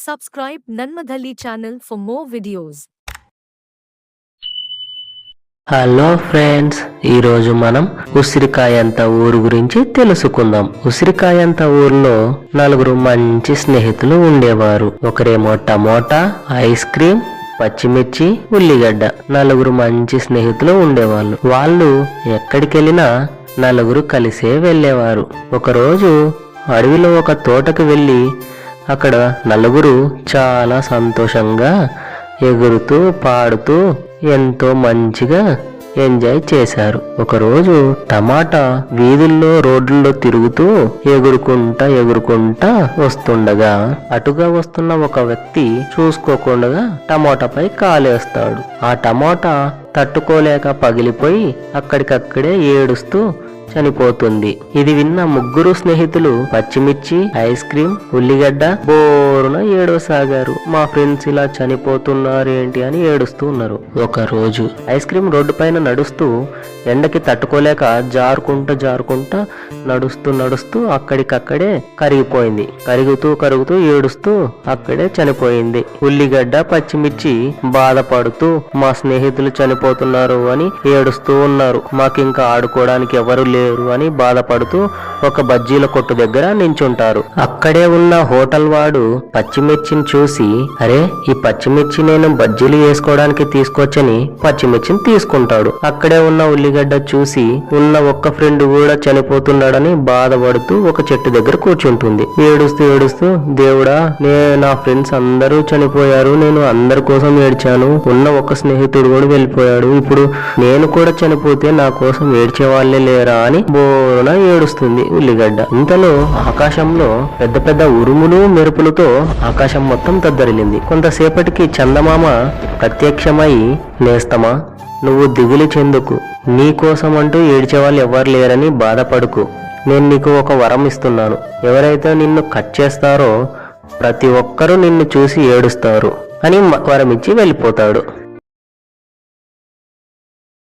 subscribe Nanmadhalli channel for more videos. Hello friends, ఈరోజు మనం ఉసిరికాయంత ఊరు గురించి తెలుసుకుందాం. ఉసిరికాయంత ఊర్లో నలుగురు మంచి స్నేహితులు ఉండేవారు. ఒకరేమో టమోటా, ఐస్ క్రీమ్, పచ్చిమిర్చి, ఉల్లిగడ్డ. నలుగురు మంచి స్నేహితులు ఉండేవాళ్ళు. వాళ్ళు ఎక్కడికెళ్ళినా నలుగురు కలిసే వెళ్ళేవారు. ఒకరోజు అడవిలో ఒక తోటకు వెళ్ళి అక్కడ నలుగురు చాలా సంతోషంగా ఎగురుతూ పాడుతూ ఎంతో మంచిగా ఎంజాయ్ చేశారు. ఒకరోజు టమాటా వీధుల్లో రోడ్లలో తిరుగుతూ ఎగురుకుంటా వస్తుండగా అటుగా వస్తున్న ఒక వ్యక్తి చూసుకోకుండా టమాటాపై కాలేస్తాడు. ఆ టమాటా తట్టుకోలేక పగిలిపోయి అక్కడికక్కడే ఏడుస్తూ చనిపోతుంది. ఇది విన్న ముగ్గురు స్నేహితులు పచ్చిమిర్చి, ఐస్ క్రీమ్, ఉల్లిగడ్డ బోరున ఏడవసాగారు. మా ఫ్రెండ్స్ ఇలా చనిపోతున్నారేంటి అని ఏడుస్తూ ఉన్నారు. ఒక రోజు ఐస్ క్రీమ్ రోడ్డు పైన నడుస్తూ ఎండకి తట్టుకోలేక జారుకుంటా నడుస్తూ అక్కడికక్కడే కరిగిపోయింది. కరుగుతూ ఏడుస్తూ అక్కడే చనిపోయింది. ఉల్లిగడ్డ, పచ్చిమిర్చి బాధపడుతూ మా స్నేహితులు చనిపోతున్నారు అని ఏడుస్తూ ఉన్నారు. మాకింకా ఆడుకోవడానికి ఎవరు లేరు అని బాధపడుతూ ఒక బజ్జీల కొట్టు దగ్గర నించుంటారు. అక్కడే ఉన్న హోటల్ వాడు పచ్చిమిర్చిని చూసి, అరే ఈ పచ్చిమిర్చి నేను బజ్జీలు వేసుకోవడానికి తీసుకొచ్చని పచ్చిమిర్చిని తీసుకుంటాడు. అక్కడే ఉన్న ఉల్లిగడ్డ చూసి ఉన్న ఒక్క ఫ్రెండ్ కూడా చనిపోతున్నాడని బాధపడుతూ ఒక చెట్టు దగ్గర కూర్చుంటుంది. ఏడుస్తూ దేవుడా, నా ఫ్రెండ్స్ అందరూ చనిపోయారు, నేను అందరి కోసం ఏడ్చాను, ఉన్న ఒక స్నేహితుడు కూడా వెళ్ళిపోయాడు, ఇప్పుడు నేను కూడా చనిపోతే నా కోసం ఏడ్చే వాళ్ళే లేరా అని బోరున ఏడుస్తుంది ఉల్లిగడ్డ. ఇంతలో ఆకాశంలో పెద్ద ఉరుములు మెరుపులతో ఆకాశం మొత్తం దద్దరిల్లింది. కొంతసేపటికి చందమామ ప్రత్యక్షమై, నేస్తమా నువ్వు దిగులు చెందుకు, నీ కోసం అంటూ ఏడ్చేవాళ్ళు ఎవరు లేరని బాధపడుకు, నేను నీకు ఒక వరం ఇస్తున్నాను. ఎవరైతే నిన్ను కట్ చేస్తారో ప్రతి ఒక్కరూ నిన్ను చూసి ఏడుస్తారు అని వరం ఇచ్చి వెళ్ళిపోతాడు.